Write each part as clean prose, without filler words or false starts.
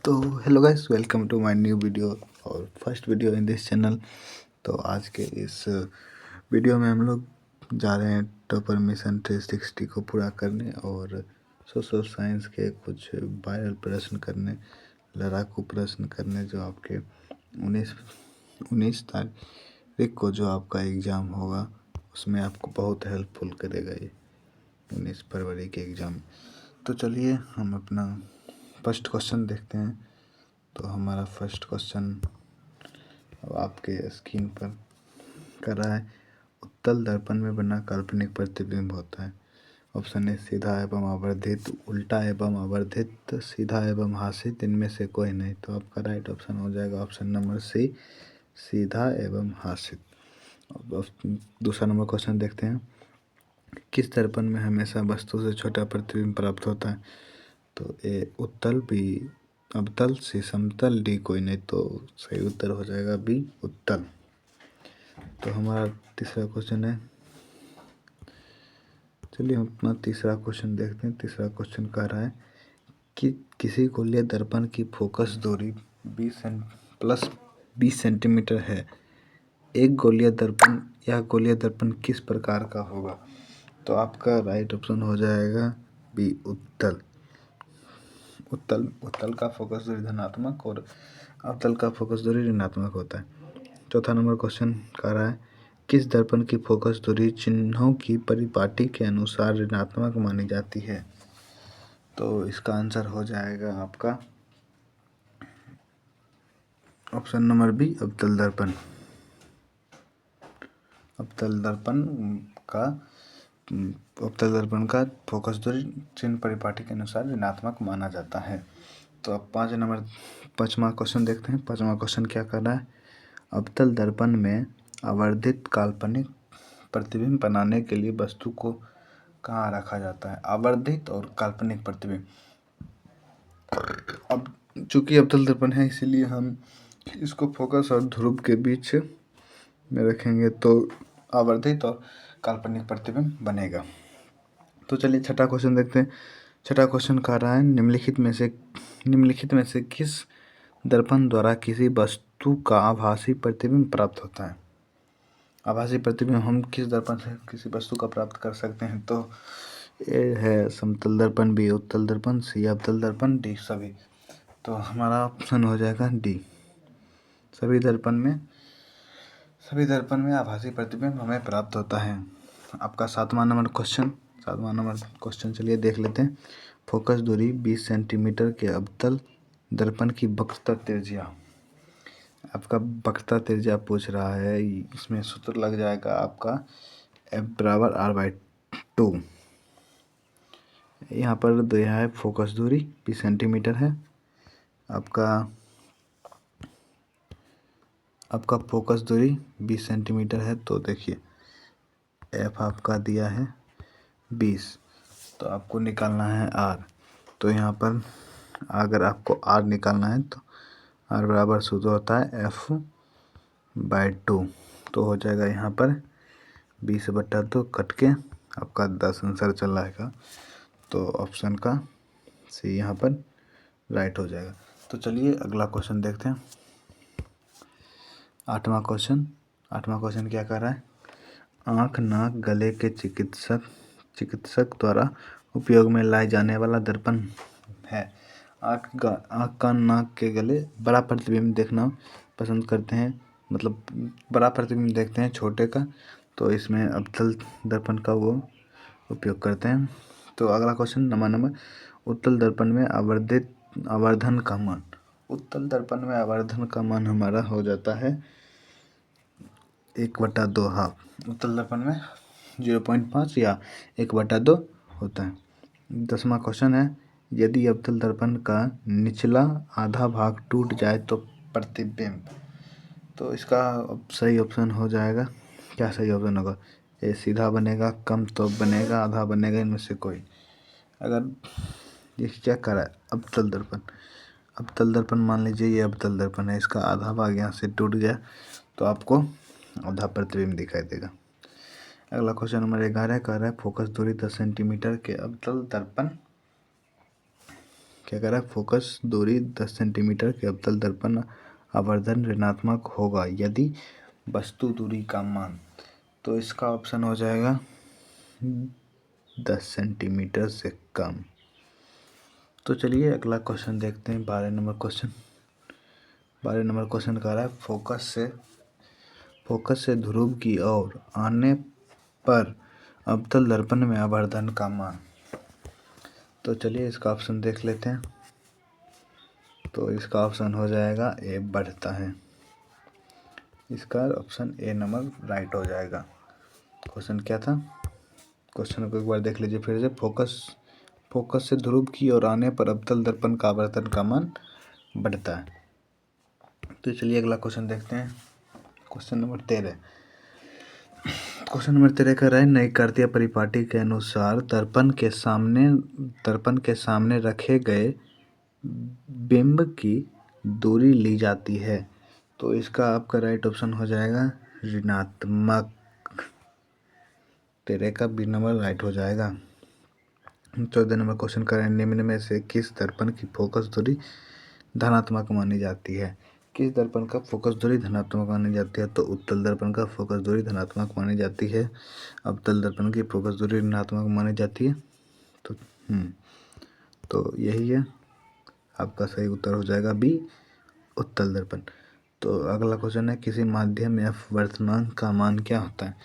तो hello guys, welcome to my new video और first video in this channel. तो आज के इस वीडियो में हम लोग जा रहे हैं टॉपर मिशन 360 को पूरा करने और सोशल साइंस के कुछ वायरल प्रश्न करने, लड़ाकू प्रश्न करने, जो आपके 19 तारीख को जो आपका एग्ज़ाम होगा उसमें आपको बहुत हेल्पफुल करेगा ये 19 फरवरी के एग्ज़ाम। तो चलिए हम अपना फर्स्ट क्वेश्चन देखते हैं। तो हमारा फर्स्ट क्वेश्चन अब आपके स्क्रीन पर कर रहा है। उत्तल दर्पण में बना काल्पनिक प्रतिबिंब होता है। ऑप्शन ए सीधा एवं आवर्धित, उल्टा एवं आवर्धित, सीधा एवं हासित, इनमें से कोई नहीं। तो आपका राइट ऑप्शन हो जाएगा ऑप्शन नंबर सी, सीधा एवं हासित। अब दूसरा नंबर क्वेश्चन देखते हैं। किस दर्पण में हमेशा वस्तु से छोटा प्रतिबिंब प्राप्त होता है? तो ए उत्तल, बी अवतल, सी समतल, डी कोई नहीं। तो सही उत्तर हो जाएगा बी उत्तल। तो हमारा तीसरा क्वेश्चन है, चलिए हम अपना तीसरा क्वेश्चन देखते हैं। तीसरा क्वेश्चन कह रहा है कि किसी गोलीय दर्पण की फोकस दूरी 20 सेंटीमीटर है। एक गोलीय दर्पण, यह गोलीय दर्पण किस प्रकार का होगा? तो आपका राइट ऑप्शन हो जाएगा बी उत्तल। उत्तल का फोकस दूरी धनात्मक और अवतल का फोकस दूरी ऋणात्मक होता है। चौथा नंबर क्वेश्चन कह रहा है किस दर्पण की फोकस दूरी चिन्हों की परिपाटी के अनुसार ऋणात्मक मानी जाती है? तो इसका आंसर हो जाएगा आपका ऑप्शन नंबर बी अवतल दर्पण। अवतल दर्पण का फोकस दूरी चिन्ह परिपाटी के अनुसार ऋणात्मक माना जाता है। तो अब पाँचवा क्वेश्चन देखते हैं। पाँचवा क्वेश्चन क्या कर रहा है? अवतल दर्पण में आवर्धित काल्पनिक प्रतिबिंब बनाने के लिए वस्तु को कहाँ रखा जाता है? आवर्धित और काल्पनिक प्रतिबिंब। अब चूंकि अवतल दर्पण है इसीलिए हम इसको फोकस और ध्रुव के बीच में रखेंगे तो आवर्धित और काल्पनिक प्रतिबिंब बनेगा। तो चलिए छठा क्वेश्चन देखते हैं। छठा क्वेश्चन कह रहा है निम्नलिखित में से किस दर्पण द्वारा किसी वस्तु का आभासी प्रतिबिंब प्राप्त होता है? आभासी प्रतिबिंब हम किस दर्पण से किसी वस्तु का प्राप्त कर सकते हैं? तो ए है समतल दर्पण, बी उत्तल दर्पण, सी अवतल दर्पण, डी सभी। तो हमारा ऑप्शन हो जाएगा डी, सभी दर्पण में आभासी प्रतिबिंब हमें प्राप्त होता है। आपका सातवां नंबर क्वेश्चन चलिए देख लेते हैं। फोकस दूरी 20 सेंटीमीटर के अवतल दर्पण की वक्रता त्रिज्या। आपका वक्रता त्रिज्या पूछ रहा है, इसमें सूत्र लग जाएगा आपका F=R/2। यहाँ पर दिया है फोकस दूरी 20 सेंटीमीटर है। आपका फोकस दूरी 20 सेंटीमीटर है। तो देखिए F आपका दिया है 20, तो आपको निकालना है R। तो यहाँ पर अगर आपको R निकालना है तो R बराबर सूत्र होता है F/2। तो हो जाएगा यहाँ पर 20/2 कट के आपका 10 आंसर चल आएगा। तो ऑप्शन का सी यहाँ पर राइट हो जाएगा। तो चलिए अगला क्वेश्चन देखते हैं। आठवां क्वेश्चन क्या कर रहा है? आँख, नाक, गले के चिकित्सक द्वारा उपयोग में लाए जाने वाला दर्पण है। आँख का, नाक के, गले बड़ा प्रतिबिंब देखना पसंद करते हैं, मतलब बड़ा प्रतिबिंब देखते हैं छोटे का, तो इसमें अवतल दर्पण का वो उपयोग करते हैं। तो अगला क्वेश्चन नंबर उत्तल दर्पण में आवर्धन का मान। उत्तल दर्पण में आवर्धन का मान हमारा हो जाता है 1/2 हाफ। उत्तल दर्पण में 0.5 या 1/2 होता है। 10वां क्वेश्चन है यदि अवतल दर्पण का निचला आधा भाग टूट जाए तो प्रतिबिंब। तो इसका सही ऑप्शन हो जाएगा, क्या सही ऑप्शन होगा? ये सीधा बनेगा, कम तो बनेगा, आधा बनेगा, इनमें से कोई। अगर ये क्या कर रहा है अवतल दर्पण मान लीजिए ये अवतल दर्पण है, इसका आधा भाग यहाँ से टूट गया तो आपको आधा प्रतिबिंब दिखाई देगा। अगला क्वेश्चन नंबर 11 कह रहा है फोकस दूरी 10 सेंटीमीटर के अवतल दर्पण क्या कह रहा है, फोकस दूरी 10 सेंटीमीटर के अवतल दर्पण आवर्धन ऋणात्मक होगा यदि वस्तु दूरी का मान, तो इसका ऑप्शन हो जाएगा 10 सेंटीमीटर से कम। तो चलिए अगला क्वेश्चन देखते हैं, 12 नंबर क्वेश्चन। 12 नंबर क्वेश्चन कह रहा है फोकस से ध्रुव की ओर आने पर अवतल दर्पण में आवर्धन का मान। तो चलिए इसका ऑप्शन देख लेते हैं। तो इसका ऑप्शन हो जाएगा ए, बढ़ता है। इसका ऑप्शन ए नंबर राइट हो जाएगा। क्वेश्चन क्या था, क्वेश्चन को एक बार देख लीजिए फिर से। फोकस से ध्रुव की ओर आने पर अवतल दर्पण का आवर्धन का मान बढ़ता है। तो चलिए अगला क्वेश्चन देखते हैं, क्वेश्चन नंबर 13। क्वेश्चन नंबर 13 कह रहा है, नई कार्तीय परिपाटी के अनुसार दर्पण के सामने रखे गए बिंब की दूरी ली जाती है। तो इसका आपका राइट ऑप्शन हो जाएगा ऋणात्मक। 13 का बी नंबर राइट हो जाएगा। 14 नंबर क्वेश्चन कर रहे हैं, निम्न में से किस दर्पण की फोकस दूरी धनात्मक मानी जाती है। किस दर्पण का फोकस दूरी धनात्मक मानी जाती है। तो उत्तल दर्पण का फोकस दूरी धनात्मक मानी जाती है, अवतल दर्पण की फोकस दूरी ऋणात्मक मानी जाती है। तो यही है आपका सही उत्तर हो जाएगा बी, उत्तल दर्पण। तो अगला क्वेश्चन है, किसी माध्यम एफ वर्तमान का मान क्या होता है।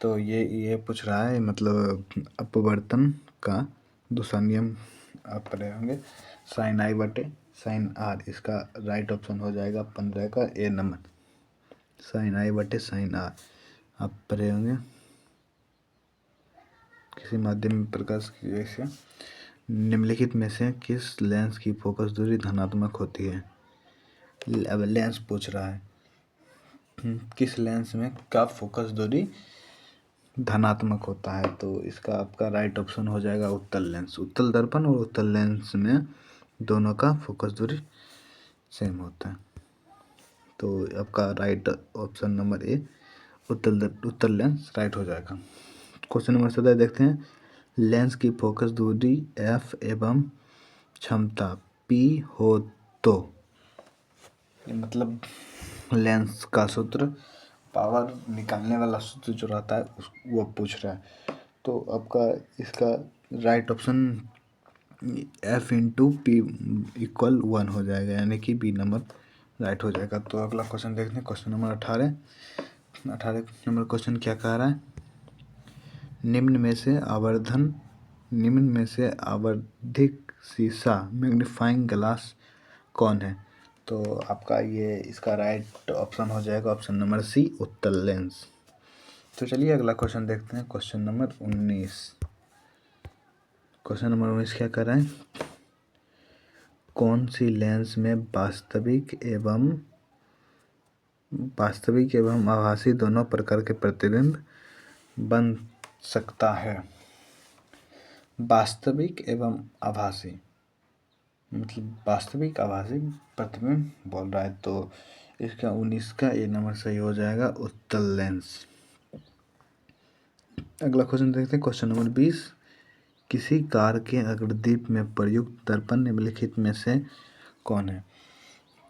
तो ये पूछ रहा है, मतलब अपवर्तन का दूसरा नियम आप पढ़े होंगे, साइन आई बटे साइन आर। इसका राइट ऑप्शन हो जाएगा 15 का ए नंबर, साइन आई बटे साइन आर आप पढ़े होंगे। किसी माध्यम में प्रकाश की वजह से निम्नलिखित में से किस लेंस की फोकस दूरी धनात्मक होती है। अब लेंस पूछ रहा है, किस लेंस में का फोकस दूरी धनात्मक होता है। तो इसका आपका राइट ऑप्शन हो जाएगा उत्तल लेंस। उत्तल दर्पण और उत्तल लेंस में दोनों का फोकस दूरी सेम होता है। तो आपका राइट ऑप्शन नंबर ए, उत्तल लेंस राइट हो जाएगा। क्वेश्चन नंबर 17 देखते हैं, लेंस की फोकस दूरी एफ एवं क्षमता पी हो तो, मतलब लेंस का सूत्र, पावर निकालने वाला सूत्र जो रहता है वो पूछ रहा है। तो आपका इसका right option F into P equal 1 हो जाएगा, यानी कि बी नंबर राइट हो जाएगा। तो अगला क्वेश्चन देखते हैं, क्वेश्चन नंबर 18 नंबर क्वेश्चन क्या कह रहा है, निम्न में से आवर्धिक शीशा मैग्नीफाइंग ग्लास कौन है। तो आपका ये इसका राइट ऑप्शन हो जाएगा ऑप्शन नंबर सी, उत्तल लेंस। तो चलिए अगला क्वेश्चन देखते हैं, क्वेश्चन नंबर 19। क्वेश्चन नंबर 19 क्या कर रहे हैं, कौन सी लेंस में वास्तविक एवं आभासी दोनों प्रकार के प्रतिबिंब बन सकता है। वास्तविक एवं आभासी, मतलब वास्तविक आभासी प्रतिबिंब बोल रहा है। तो इसका 19 का ए नंबर सही हो जाएगा, उत्तल लेंस। अगला क्वेश्चन देखते हैं, क्वेश्चन नंबर 20। किसी कार के अग्रदीप में प्रयुक्त दर्पण निम्नलिखित में से कौन है।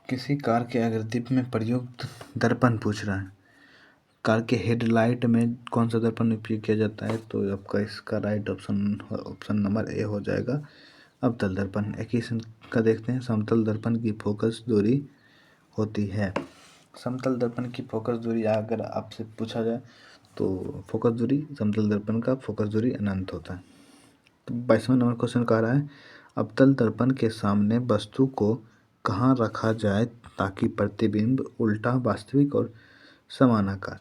किसी कार के अग्रदीप में प्रयुक्त दर्पण पूछ रहा है, कार के हेडलाइट में कौन सा दर्पण उपयोग किया जाता है। तो आपका इसका राइट ऑप्शन नंबर ए हो जाएगा, अवतल दर्पण। एक्वेशन का देखते हैं, समतल दर्पण की फोकस दूरी होती है। समतल दर्पण की फोकस दूरी अगर आपसे पूछा जाए तो फोकस दूरी समतल दर्पण का फोकस दूरी अनंत होता है। तो 22वां नंबर क्वेश्चन कह रहा है, अवतल दर्पण के सामने वस्तु को कहाँ रखा जाए ताकि प्रतिबिंब उल्टा, वास्तविक और समानाकार।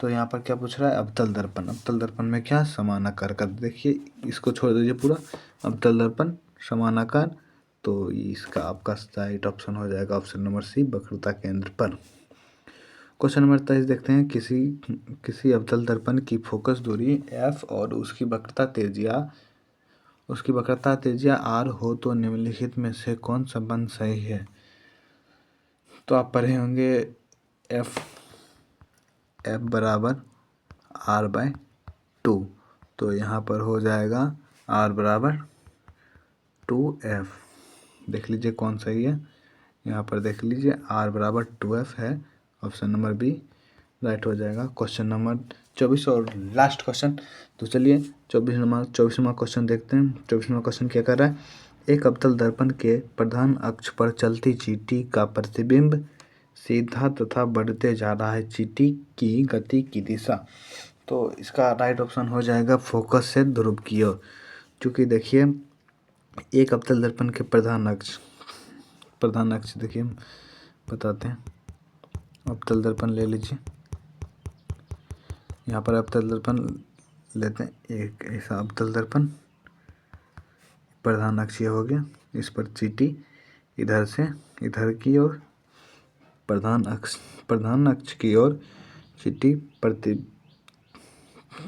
तो यहाँ पर क्या पूछ रहा है, अवतल दर्पण में क्या समानाकार का, देखिए इसको छोड़ दीजिए पूरा, अवतल दर्पण समानाकार। तो इसका आपका राइट ऑप्शन हो जाएगा ऑप्शन नंबर सी, वक्रता केंद्र पर। क्वेश्चन नंबर 23 देखते हैं, किसी अवतल दर्पण की फोकस दूरी एफ और उसकी वक्रता त्रिज्या आर हो तो निम्नलिखित में से कौन सा संबंध सही है। तो आप पढ़े होंगे एफ बराबर आर बाय 2। तो यहाँ पर हो जाएगा आर बराबर 2F। देख लीजिए कौन सही है। यहाँ पर देख लीजिए R बराबर 2F है, ऑप्शन नंबर बी राइट हो जाएगा। क्वेश्चन नंबर 24 और लास्ट क्वेश्चन। तो चलिए 24वां क्वेश्चन देखते हैं। 24वां क्वेश्चन क्या कर रहा है, एक अवतल दर्पण के प्रधान अक्ष पर चलती चींटी का प्रतिबिंब सीधा तथा बढ़ते जा रहा है, चींटी की गति की दिशा। तो इसका राइट ऑप्शन हो जाएगा फोकस से ध्रुव की ओर। क्योंकि देखिए एक अवतल दर्पण के प्रधान अक्ष देखिए बताते हैं। अवतल दर्पण ले लीजिए, यहाँ पर अवतल दर्पण लेते हैं, एक ऐसा अवतल दर्पण, प्रधान अक्ष ये हो गया, इस पर चींटी इधर से इधर की ओर, प्रधान अक्ष की ओर चींटी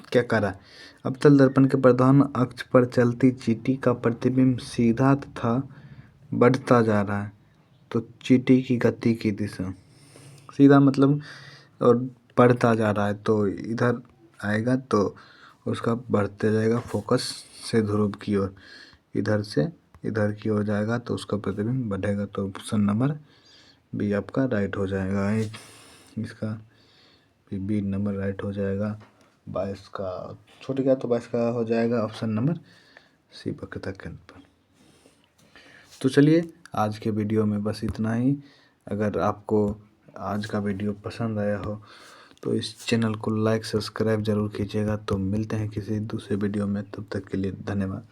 क्या कर रहा है, अवतल दर्पण के प्रधान अक्ष पर चलती चींटी का प्रतिबिंब सीधा तथा बढ़ता जा रहा है। तो चींटी की गति की दिशा सीधा मतलब और बढ़ता जा रहा है, तो इधर आएगा तो उसका बढ़ते जाएगा फोकस से ध्रुव की ओर, इधर से इधर की ओर जाएगा तो उसका प्रतिबिंब बढ़ेगा। तो ऑप्शन नंबर बी आपका राइट हो जाएगा। इसका बी नंबर राइट हो जाएगा। 22 का छूट गया तो 22 का हो जाएगा ऑप्शन नंबर सी वक्रता केंद्र पर। तो चलिए आज के वीडियो में बस इतना ही। अगर आपको आज का वीडियो पसंद आया हो तो इस चैनल को लाइक सब्सक्राइब जरूर कीजिएगा। तो मिलते हैं किसी दूसरे वीडियो में, तब तक के लिए धन्यवाद।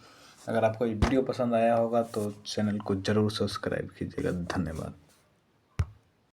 अगर आपको ये वीडियो पसंद आया होगा तो चैनल को ज़रूर सब्सक्राइब कीजिएगा। धन्यवाद।